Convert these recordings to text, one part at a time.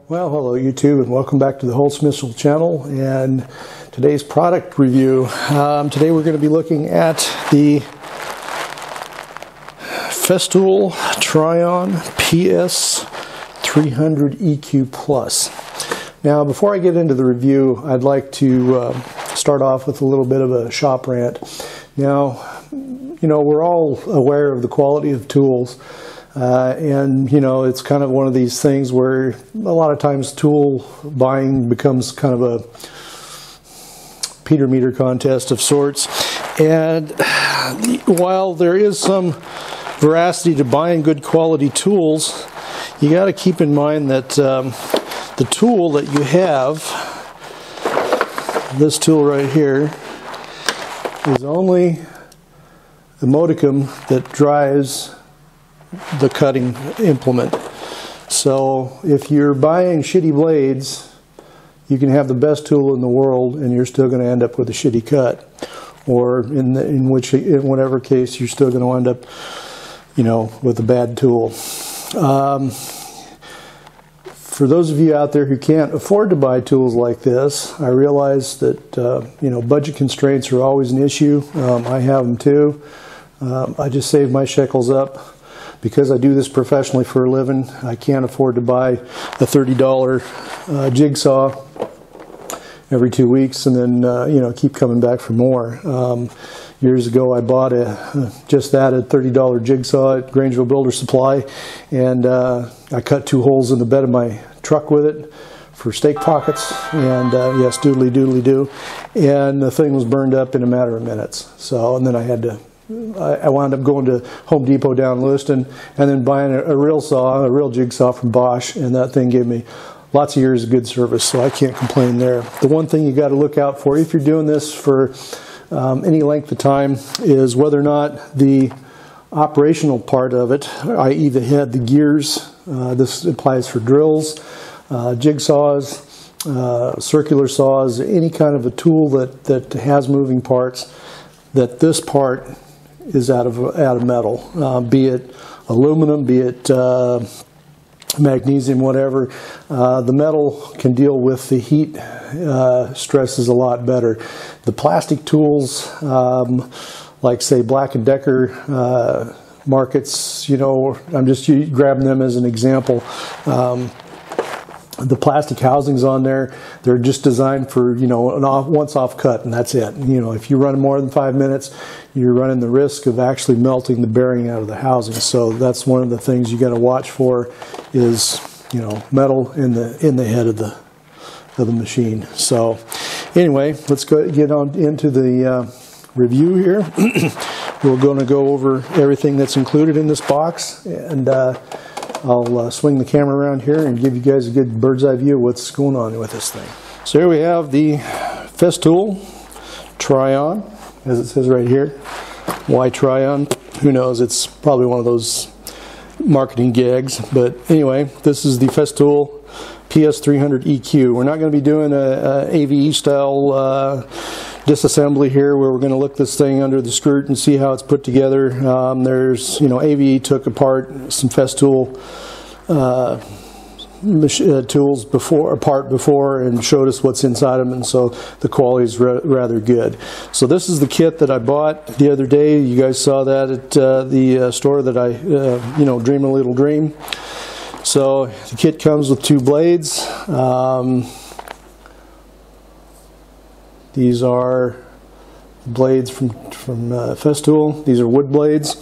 Well, hello YouTube, and welcome back to the Wholesmiths channel and today's product review. Today we're going to be looking at the Festool Trion PS300 EQ Plus. Now, before I get into the review, I'd like to start off with a little bit of a shop rant. Now, you know, we're all aware of the quality of tools. And you know, it's kind of one of these things where a lot of times tool buying becomes kind of a Peter meter contest of sorts. And while there is some veracity to buying good quality tools, you got to keep in mind that the tool that you have, this tool right here, is only the modicum that drives the cutting implement. So if you're buying shitty blades, you can have the best tool in the world and you're still going to end up with a shitty cut, or in whatever case you're still going to end up, you know, with a bad tool. For those of you out there who can't afford to buy tools like this, I realize that you know, budget constraints are always an issue. I have them too. I just save my shekels up. Because I do this professionally for a living, I can't afford to buy a $30 jigsaw every 2 weeks and then you know, keep coming back for more. Years ago, I bought just that, a $30 jigsaw at Grangeville Builder Supply, and I cut 2 holes in the bed of my truck with it for stake pockets, and yes, doodly doodly do, and the thing was burned up in a matter of minutes. So, and then I wound up going to Home Depot down in Lewiston and then buying a real saw, a real jigsaw from Bosch, and that thing gave me lots of years of good service, so I can't complain there. The one thing you got to look out for if you're doing this for any length of time is whether or not the operational part of it, i.e. the head, the gears, this applies for drills, jigsaws, circular saws, any kind of a tool that has moving parts, that this part is out of metal, be it aluminum, be it magnesium, whatever. The metal can deal with the heat stresses a lot better. The plastic tools, like say Black & Decker markets, you know, I'm just grabbing them as an example. The plastic housings on there, they're just designed for, you know, an once-off cut, and that's it. You know, if you run more than 5 minutes, you're running the risk of actually melting the bearing out of the housing. So that's one of the things you got to watch for, is, you know, metal in the head of the machine. So anyway, let's get on into the review here. We're going to go over everything that's included in this box, and I'll swing the camera around here and give you guys a good bird's eye view of what's going on with this thing. So here we have the Festool Trion, as it says right here. Why Trion? Who knows? It's probably one of those marketing gags. But anyway, this is the Festool PS300 EQ. We're not going to be doing a AVE style disassembly here, where we're going to look this thing under the skirt and see how it's put together. There's, you know, AVE took apart some Festool tools before and showed us what's inside them, and so the quality is rather good. So this is the kit that I bought the other day. You guys saw that at the store that I, you know, Dream a Little Dream. So the kit comes with 2 blades. These are blades from Festool. These are wood blades,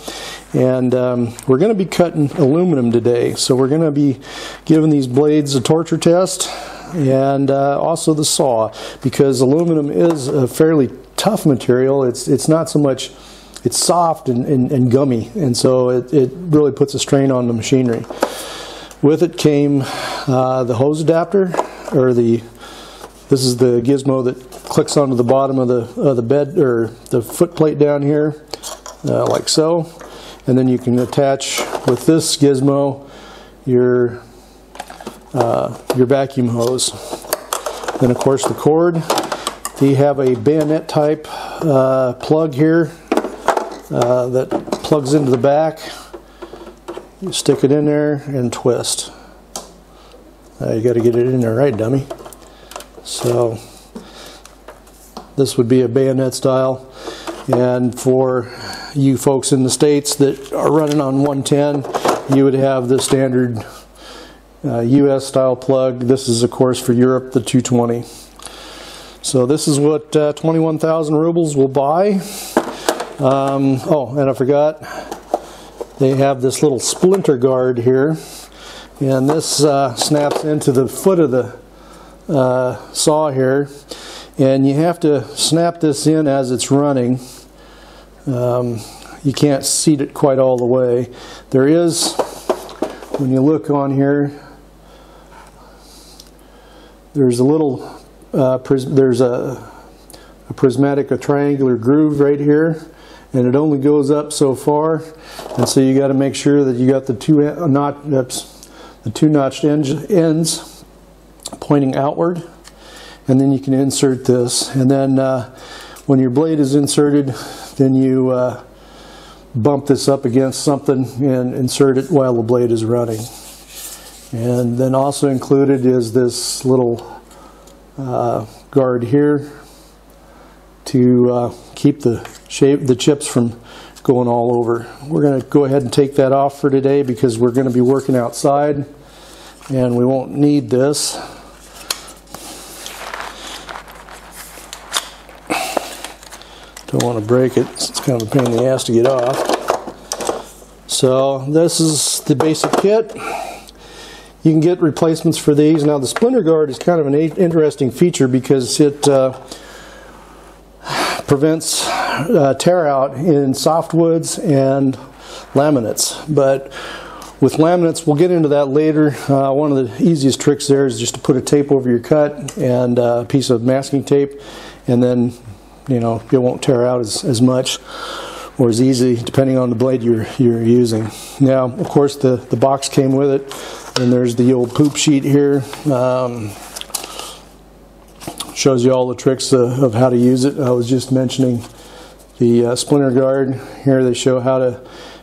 and we're going to be cutting aluminum today. So we're going to be giving these blades a torture test, and also the saw, because aluminum is a fairly tough material. It's not so much, it's soft and gummy, and so it really puts a strain on the machinery. With it came the hose adapter, or this is the gizmo that clicks onto the bottom of the bed, or the foot plate down here, like so, and then you can attach with this gizmo your vacuum hose. Then of course the cord. They have a bayonet type plug here that plugs into the back. You stick it in there and twist. You got to get it in there right, dummy. So this would be a bayonet style, and for you folks in the States that are running on 110, you would have the standard US style plug. This is of course for Europe, the 220. So this is what 21,000 rubles will buy. Oh, and I forgot, they have this little Splinter Guard here, and this snaps into the foot of the saw here, and you have to snap this in as it's running. You can't seat it quite all the way. There is, when you look on here, there's a little there's a prismatic, a triangular groove right here, and it only goes up so far, and so you got to make sure that you got the two notched ends pointing outward, and then you can insert this, and then when your blade is inserted, then you bump this up against something and insert it while the blade is running. And then also included is this little guard here to keep the chips from going all over. We're going to go ahead and take that off for today because we're going to be working outside and we won't need this. Don't want to break it. It's kind of a pain in the ass to get off. So this is the basic kit. You can get replacements for these. Now the Splinter Guard is kind of an interesting feature because it prevents tear out in softwoods and laminates. But with laminates, we'll get into that later. One of the easiest tricks there is just to put a tape over your cut and a piece of masking tape, and then it won't tear out as much or as easy depending on the blade you're using. Now, of course, the box came with it. And there's the old poop sheet here. Shows you all the tricks of how to use it. I was just mentioning the Splinter Guard. Here they show how to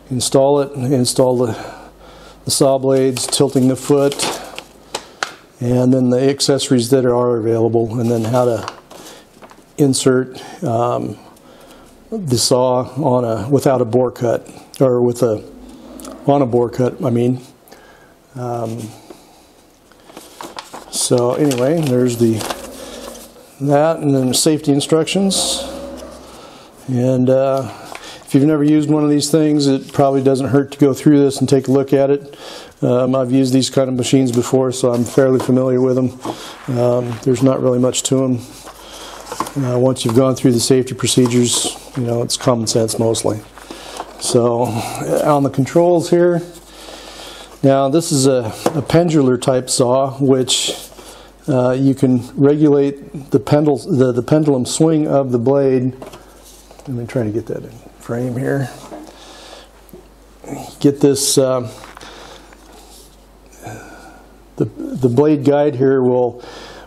install it, install the saw blades, tilting the foot, and then the accessories that are available, and then how to insert the saw on without a bore cut, or on a bore cut, I mean. So anyway, there's that, and then the safety instructions. And if you've never used one of these things, it probably doesn't hurt to go through this and take a look at it. I've used these kind of machines before, so I'm fairly familiar with them. There's not really much to them. Once you've gone through the safety procedures, it's common sense mostly. So on the controls here, now this is a pendular type saw, which you can regulate the pendulum swing of the blade. Let me try to get that in frame here. Get this, the blade guide here will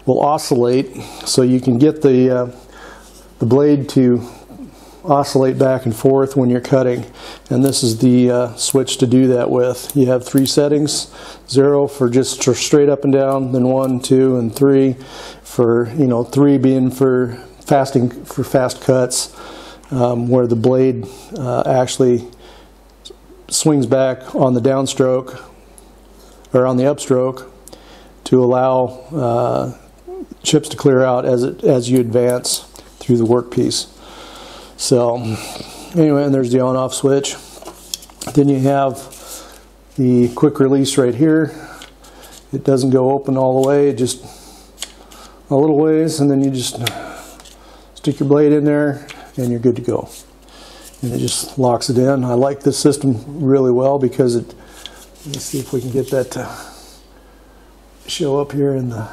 oscillate, so you can get the blade to oscillate back and forth when you're cutting, and this is the switch to do that with. You have 3 settings: 0 for just straight up and down, then 1, 2, and 3 for 3 being for fast cuts, where the blade actually swings back on the downstroke or on the upstroke to allow chips to clear out as you advance through the workpiece. So anyway, and there's the on-off switch. Then you have the quick release right here. It doesn't go open all the way, just a little ways, and then you just stick your blade in there and you're good to go. And it just locks it in. I like this system really well because let's see if we can get that to show up here in the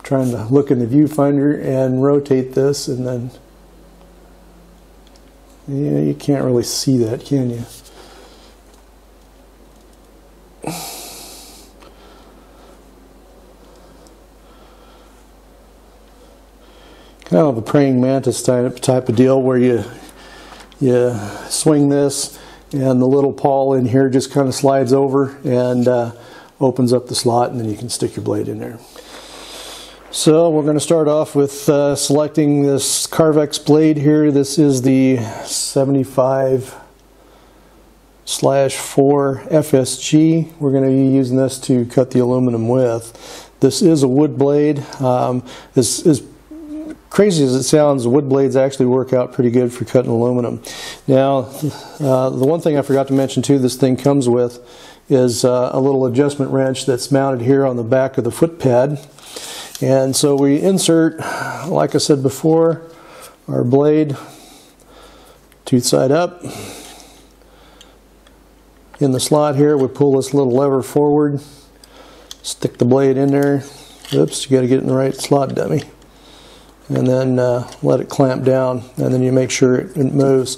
trying to look in the viewfinder and rotate this, and then you can't really see that, can you? Kind of a praying mantis type of deal where you swing this and the little pawl in here just kind of slides over and opens up the slot, and then you can stick your blade in there. So we're going to start off with selecting this Carvex blade here. This is the 75/4 FSG. We're going to be using this to cut the aluminum with. This is a wood blade. As crazy as it sounds, wood blades actually work out pretty good for cutting aluminum. Now, the one thing I forgot to mention too, this thing comes with is a little adjustment wrench that's mounted here on the back of the foot pad. And so we insert, like I said before, our blade tooth side up. In the slot here, we pull this little lever forward, stick the blade in there. Oops, you got to get it in the right slot, dummy. And then let it clamp down, and then you make sure it moves.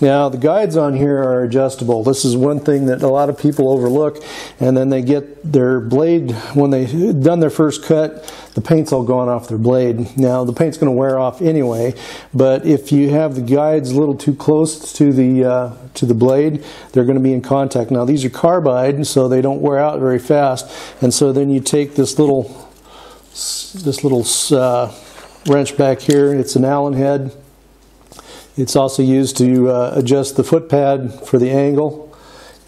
Now, the guides on here are adjustable. This is one thing that a lot of people overlook, and then they get their blade, when they've done their first cut, the paint's all gone off their blade. Now, the paint's going to wear off anyway, but if you have the guides a little too close to the blade, they're going to be in contact. Now, these are carbide, so they don't wear out very fast, and so then you take this little wrench back here. It's an Allen head. It's also used to adjust the foot pad for the angle,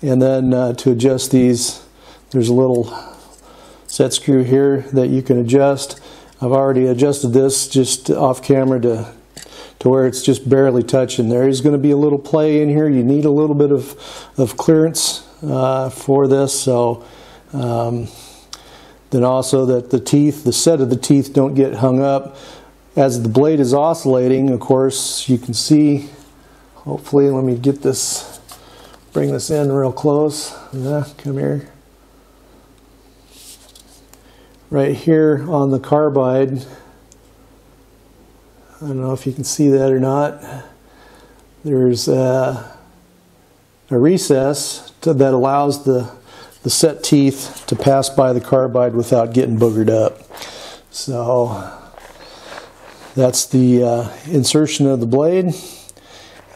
and then to adjust these, there's a little set screw here that you can adjust. I've already adjusted this just off camera to where it's just barely touching. There is going to be a little play in here. You need a little bit of clearance for this, so then also that the set of the teeth don't get hung up. As the blade is oscillating, of course, you can see, hopefully, let me get this, bring this in real close. Come here. Right here on the carbide, I don't know if you can see that or not, there's a recess that allows the set teeth to pass by the carbide without getting boogered up. So that's the insertion of the blade,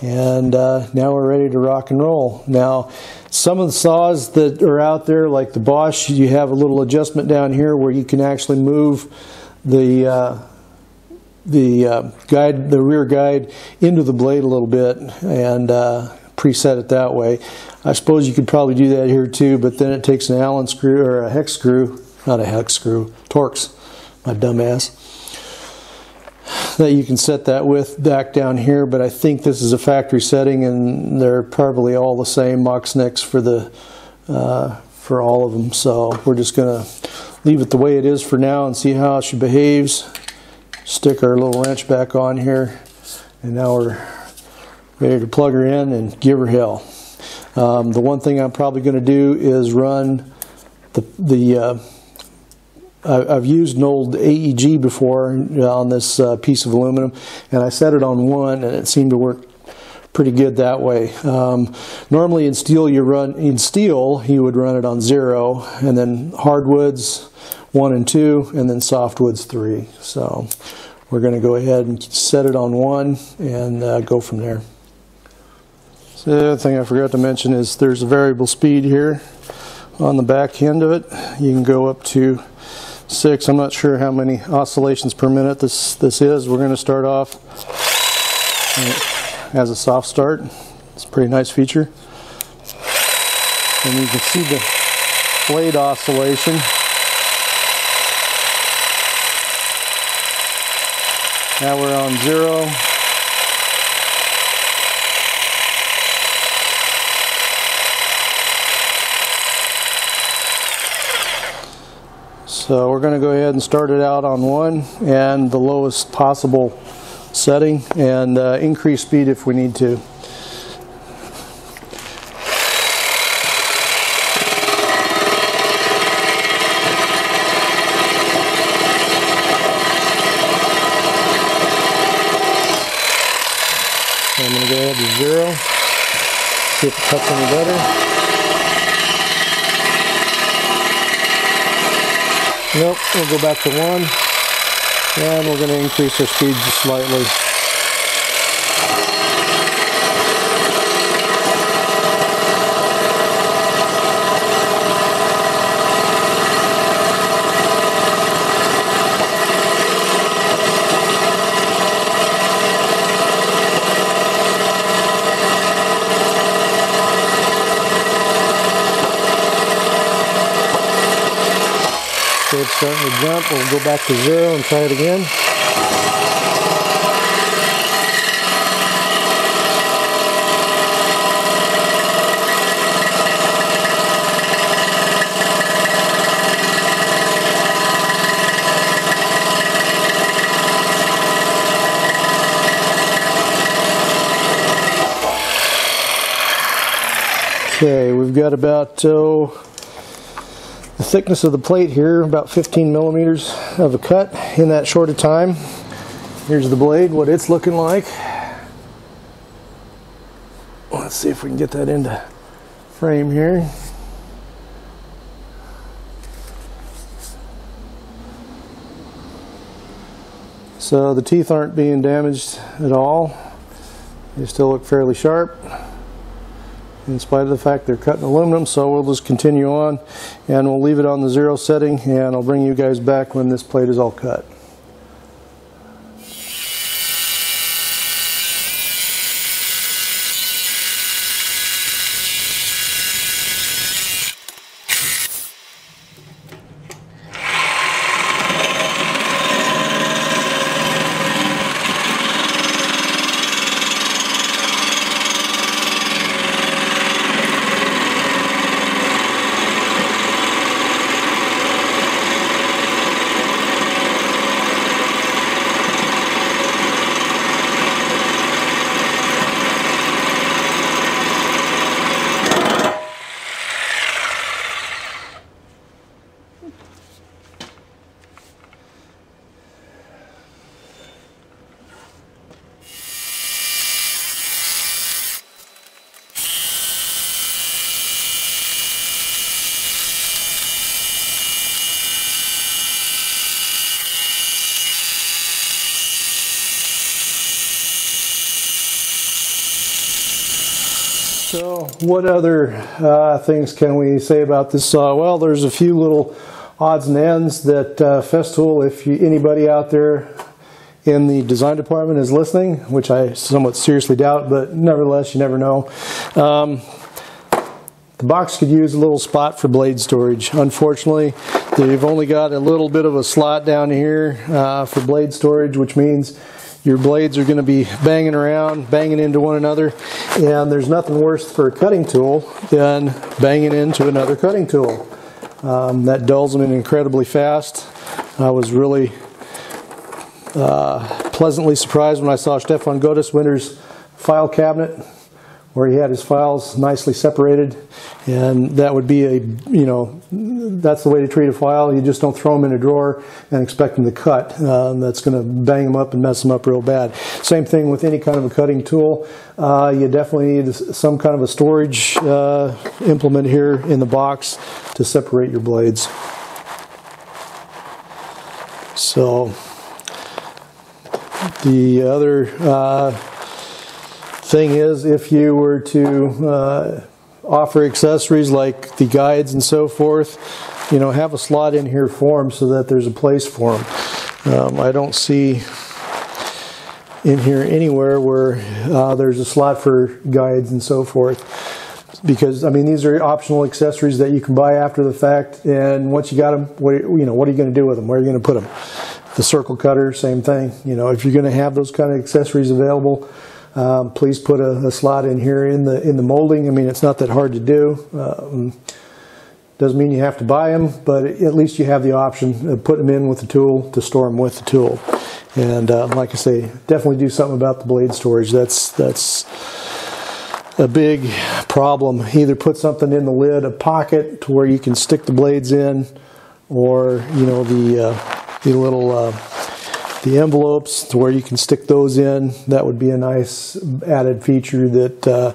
and now we're ready to rock and roll. Now, some of the saws that are out there, like the Bosch, you have a little adjustment down here where you can actually move the rear guide into the blade a little bit and preset it that way. I suppose you could probably do that here too, but then it takes an Allen screw or a hex screw, not a hex screw, Torx, my dumb ass, that you can set that with back down here. But I think this is a factory setting, and they're probably all the same Mach Snicks for all of them. So we're just going to leave it the way it is for now and see how she behaves. Stick our little wrench back on here, and now we're ready to plug her in and give her hell. The one thing I'm probably going to do is run I've used an old AEG before on this piece of aluminum, and I set it on 1, and it seemed to work pretty good that way. Normally in steel you would run it on 0, and then hardwoods 1 and 2, and then softwoods 3. So we're going to go ahead and set it on 1 and go from there. So the other thing I forgot to mention is there's a variable speed here on the back end of it. You can go up to 6. I'm not sure how many oscillations per minute this is. We're going to start off as a soft start. It's a pretty nice feature. And you can see the blade oscillation. Now we're on 0. So we're going to go ahead and start it out on 1 and the lowest possible setting, and increase speed if we need to. So I'm going to go ahead to 0, see if it cuts any better. Nope, we'll go back to 1, and we're going to increase our speed just slightly. starting to jump. We'll go back to 0 and try it again. Okay, we've got about the thickness of the plate here, about 15 millimeters of a cut in that short a time. Here's the blade, what it's looking like. Let's see if we can get that into frame here. So the teeth aren't being damaged at all. They still look fairly sharp, in spite of the fact they're cut in aluminum. So we'll just continue on and we'll leave it on the 0 setting, and I'll bring you guys back when this plate is all cut. So what other things can we say about this saw? Well, there's a few little odds and ends that Festool, if anybody out there in the design department is listening, which I somewhat seriously doubt, but nevertheless, you never know. The box could use a little spot for blade storage. Unfortunately, they've only got a little bit of a slot down here for blade storage, which means your blades are going to be banging around, banging into one another, and there's nothing worse for a cutting tool than banging into another cutting tool. That dulls them in incredibly fast. I was really pleasantly surprised when I saw Stefan Godeswinter's file cabinet, where he had his files nicely separated, and that would be that's the way to treat a file. You just don't throw them in a drawer and expect them to cut. That's going to bang them up and mess them up real bad. Same thing with any kind of a cutting tool. You definitely need some kind of a storage implement here in the box to separate your blades. So the other thing is, if you were to offer accessories like the guides and so forth, have a slot in here for them so that there's a place for them. I don't see in here anywhere where there's a slot for guides and so forth, because these are optional accessories that you can buy after the fact, and once you got them, what are you going to do with them? Where are you going to put them? The circle cutter, same thing. If you're going to have those kind of accessories available, please put a slot in here in the molding. It's not that hard to do. Doesn't mean you have to buy them, but at least you have the option of putting them in with the tool to store them with the tool. And like I say, definitely do something about the blade storage. That's a big problem. Either put something in the lid, a pocket to where you can stick the blades in, or the little the envelopes to where you can stick those in. That would be a nice added feature that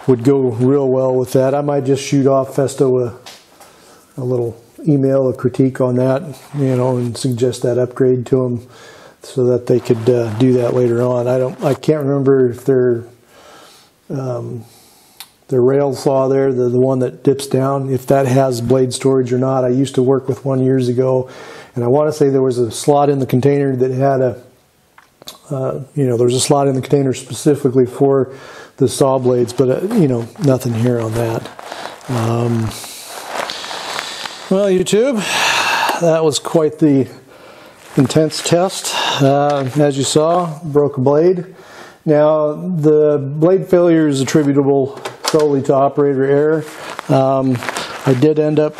would go real well with that. I might just shoot off Festo a little email, a critique on that, and suggest that upgrade to them so that they could do that later on. I can't remember if their rail saw there, the one that dips down, if that has blade storage or not. I used to work with one years ago, and I want to say there was a slot in the container that had there was a slot in the container specifically for the saw blades, but nothing here on that. Well, YouTube, that was quite the intense test. As you saw, broke a blade. Now, the blade failure is attributable solely to operator error. I did end up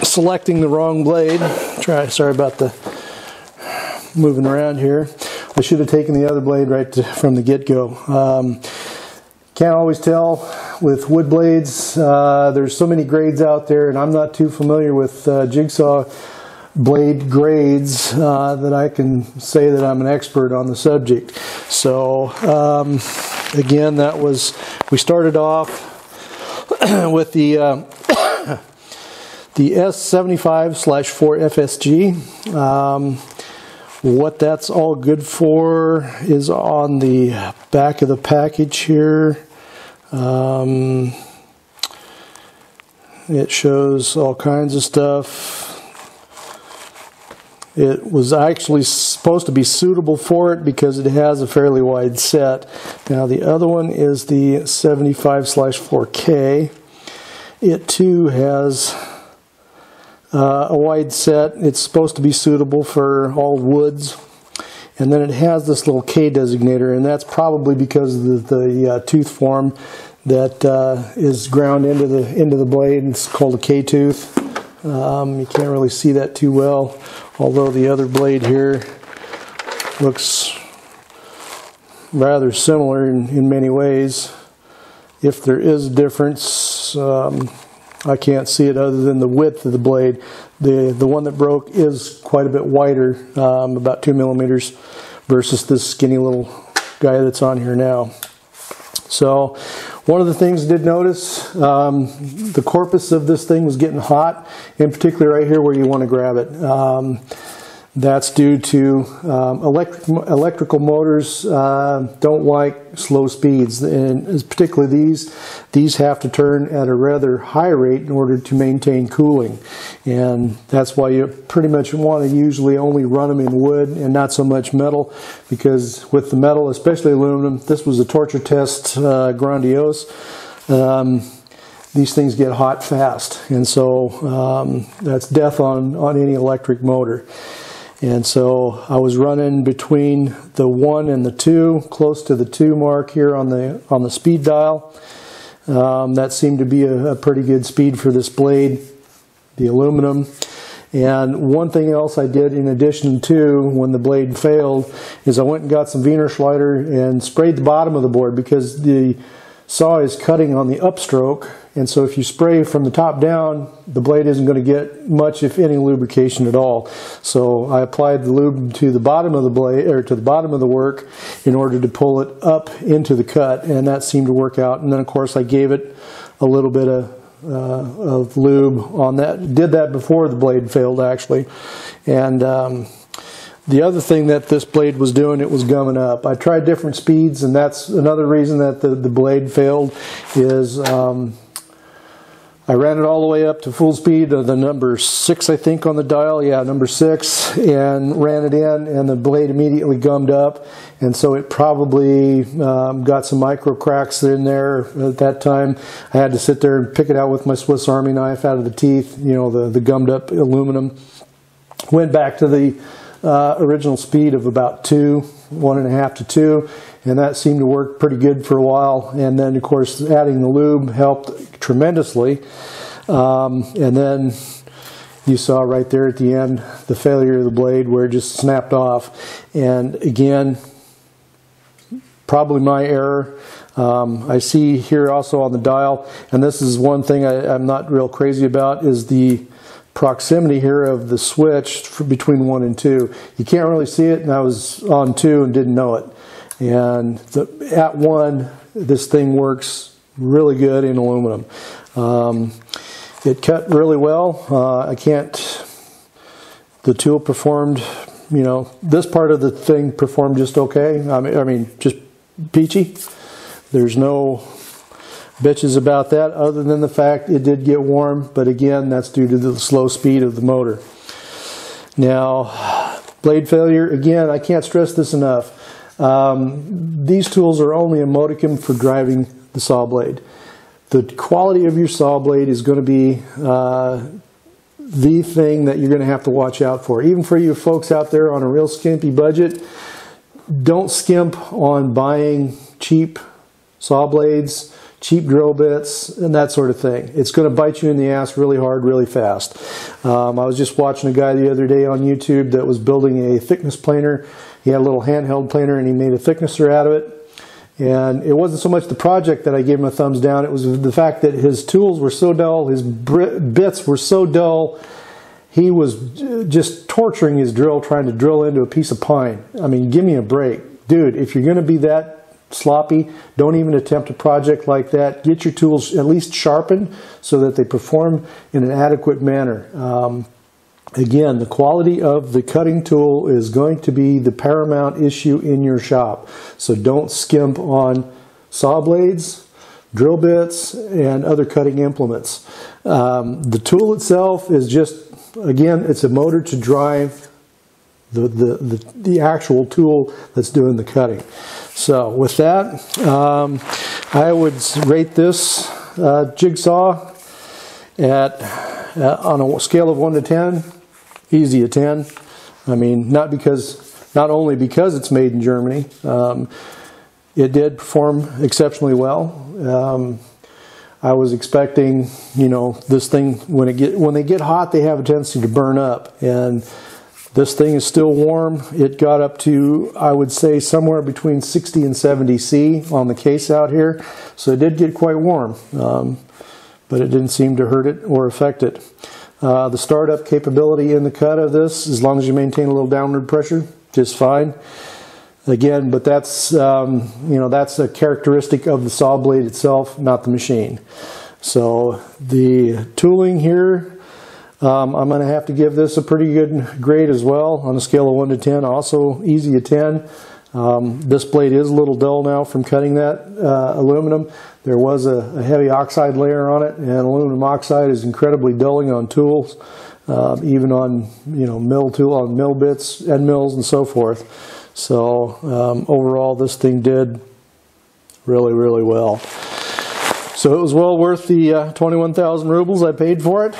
selecting the wrong blade. Sorry about the moving around here. I should have taken the other blade right from the get-go. Can't always tell with wood blades. There's so many grades out there, and I'm not too familiar with jigsaw blade grades that I can say that I'm an expert on the subject. So again, we started off with the S75/4 FSG. What that's all good for is on the back of the package here. It shows all kinds of stuff. It was actually supposed to be suitable for it because it has a fairly wide set. Now the other one is the 75/4K. It too has a wide set. It's supposed to be suitable for all woods. And then it has this little K designator, and that's probably because of the tooth form that is ground into the blade. It's called a K tooth. You can't really see that too well, although the other blade here looks rather similar in many ways. If there is a difference, I can't see it other than the width of the blade. The one that broke is quite a bit wider, about 2 millimeters, versus this skinny little guy that's on here now. So one of the things I did notice, the corpus of this thing was getting hot, in particular right here where you want to grab it. That's due to electrical motors don't like slow speeds, and particularly these have to turn at a rather high rate in order to maintain cooling, and that's why you pretty much want to usually only run them in wood and not so much metal, because with the metal, especially aluminum, this was a torture test grandiose. These things get hot fast, and so that's death on any electric motor. And so I was running between the 1 and the 2, close to the 2 mark here on the speed dial. That seemed to be a pretty good speed for this blade, the aluminum. And one thing else I did in addition to when the blade failed is I went and got some Wiener Schleider and sprayed the bottom of the board, because the saw is cutting on the upstroke, and so if you spray from the top down, the blade isn't going to get much, if any, lubrication at all. So I applied the lube to the bottom of the blade, or to the bottom of the work, in order to pull it up into the cut, and that seemed to work out. And then of course I gave it a little bit of lube on that. Did that before the blade failed, actually. And the other thing that this blade was doing, it was gumming up. I tried different speeds, and that's another reason that the blade failed, is I ran it all the way up to full speed, the number 6 I think on the dial, yeah, number 6, and ran it in, and the blade immediately gummed up, and so it probably got some micro cracks in there. At that time I had to sit there and pick it out with my Swiss Army knife out of the teeth, you know, the gummed up aluminum. Went back to the original speed of about 2, 1.5 to 2, and that seemed to work pretty good for a while. And then of course adding the lube helped tremendously. And then you saw right there at the end the failure of the blade where it just snapped off. And again, probably my error. I see here also on the dial, and this is one thing I'm not real crazy about, is the proximity here of the switch between 1 and 2. You can't really see it, and I was on 2 and didn't know it. And at 1, this thing works really good in aluminum. It cut really well. The tool performed, you know, this part of the thing performed just okay. I mean, just peachy. There's no bitches about that, other than the fact it did get warm, but again, that's due to the slow speed of the motor. Now, blade failure, again, I can't stress this enough. These tools are only a modicum for driving the saw blade. The quality of your saw blade is going to be the thing that you're going to have to watch out for. Even for you folks out there on a real skimpy budget, don't skimp on buying cheap saw blades, cheap drill bits, and that sort of thing. It's going to bite you in the ass really hard, really fast. I was just watching a guy the other day on YouTube that was building a thickness planer. He had a little handheld planer and he made a thicknesser out of it. And it wasn't so much the project that I gave him a thumbs down, it was the fact that his tools were so dull, his bits were so dull, he was just torturing his drill trying to drill into a piece of pine. I mean, give me a break. Dude, if you're going to be that sloppy, don't even attempt a project like that. Get your tools at least sharpened so that they perform in an adequate manner. Again, the quality of the cutting tool is going to be the paramount issue in your shop. So don't skimp on saw blades, drill bits, and other cutting implements. The tool itself is just, again, it's a motor to drive the actual tool that's doing the cutting. So with that, I would rate this jigsaw on a scale of 1 to 10, easy a 10. I mean, not only because it's made in Germany, it did perform exceptionally well. I was expecting, you know, this thing when they get hot, they have a tendency to burn up, and this thing is still warm. It got up to, I would say, somewhere between 60 and 70 C on the case out here, so it did get quite warm, but it didn't seem to hurt it or affect it. The startup capability in the cut of this, as long as you maintain a little downward pressure, just fine. Again, but that's you know, that's a characteristic of the saw blade itself, not the machine. So the tooling here, I'm going to have to give this a pretty good grade as well on a scale of 1 to 10. Also easy a 10. This blade is a little dull now from cutting that aluminum. There was a heavy oxide layer on it, and aluminum oxide is incredibly dulling on tools, even on, you know, mill bits, end mills, and so forth. So overall, this thing did really, really well. So it was well worth the 21,000 rubles I paid for it.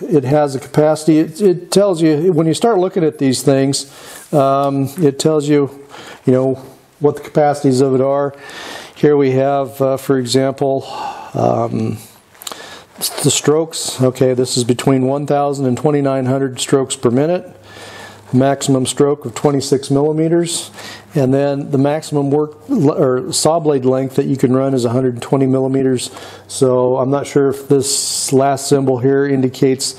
It has a capacity. It tells you when you start looking at these things. It tells you, you know, what the capacities of it are. Here we have, for example, the strokes. Okay, this is between 1,000 and 2,900 strokes per minute. Maximum stroke of 26 millimeters, and then the maximum saw blade length that you can run is 120 millimeters. So I'm not sure if this last symbol here indicates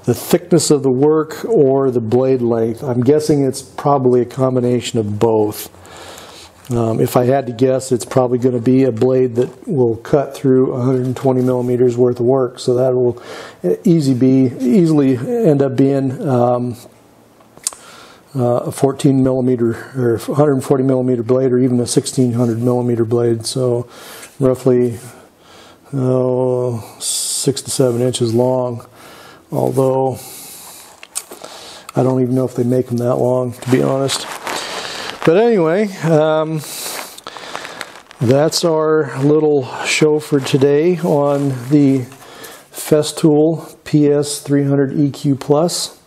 the thickness of the work or the blade length. I'm guessing it's probably a combination of both. If I had to guess, it's probably going to be a blade that will cut through 120 millimeters worth of work. So that will easily end up being a 14 millimeter or 140 millimeter blade, or even a 1600 millimeter blade. So roughly 6 to 7 inches long. Although I don't even know if they make them that long, to be honest. But anyway, that's our little show for today on the Festool PS300 EQ Plus.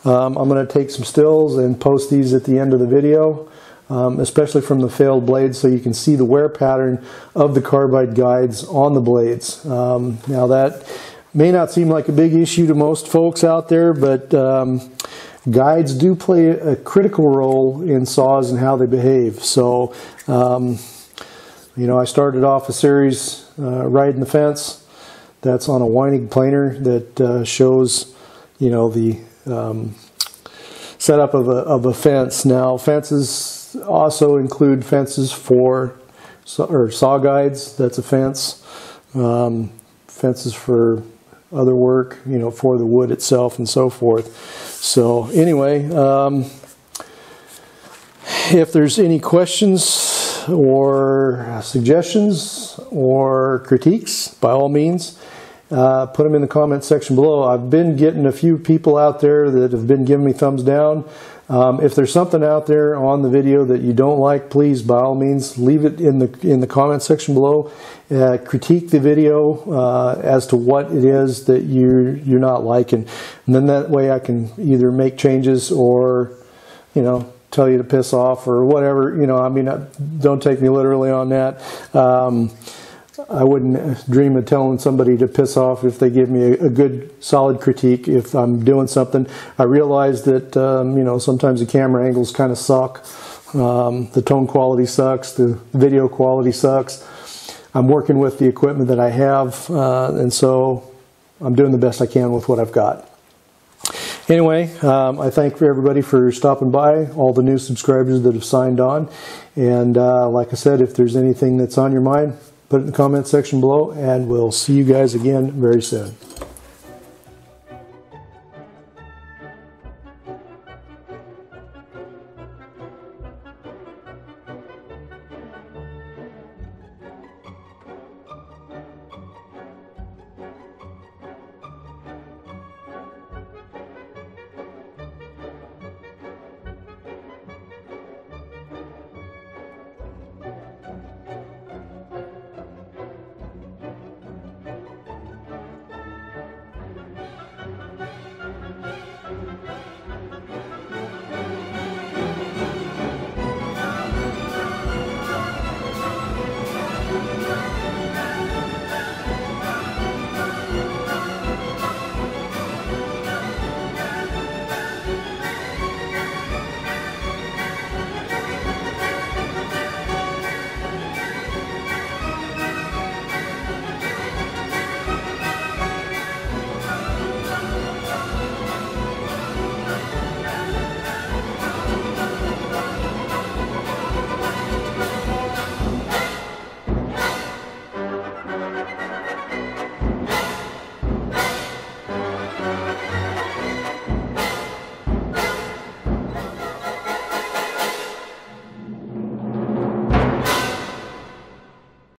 I'm going to take some stills and post these at the end of the video, especially from the failed blades, so you can see the wear pattern of the carbide guides on the blades. Now that may not seem like a big issue to most folks out there, but guides do play a critical role in saws and how they behave. So, you know, I started off a series, Riding the Fence, that's on a winding planer that shows, you know, the setup of a fence. Now, fences also include fences for saw guides. That's a fence. Fences for other work, you know, for the wood itself and so forth. So anyway, if there's any questions or suggestions or critiques, by all means, put them in the comment section below. I've been getting a few people out there that have been giving me thumbs down. If there's something out there on the video that you don't like, please, by all means, leave it in the comment section below. Critique the video as to what it is that you're not liking, and then that way I can either make changes or, you know, tell you to piss off or whatever. You know, I mean, don't take me literally on that. I wouldn't dream of telling somebody to piss off if they give me a good, solid critique if I'm doing something. I realize that, you know, sometimes the camera angles kind of suck. The tone quality sucks. The video quality sucks. I'm working with the equipment that I have, and so I'm doing the best I can with what I've got. Anyway, I thank everybody for stopping by, all the new subscribers that have signed on. And like I said, if there's anything that's on your mind, put it in the comment section below, and we'll see you guys again very soon.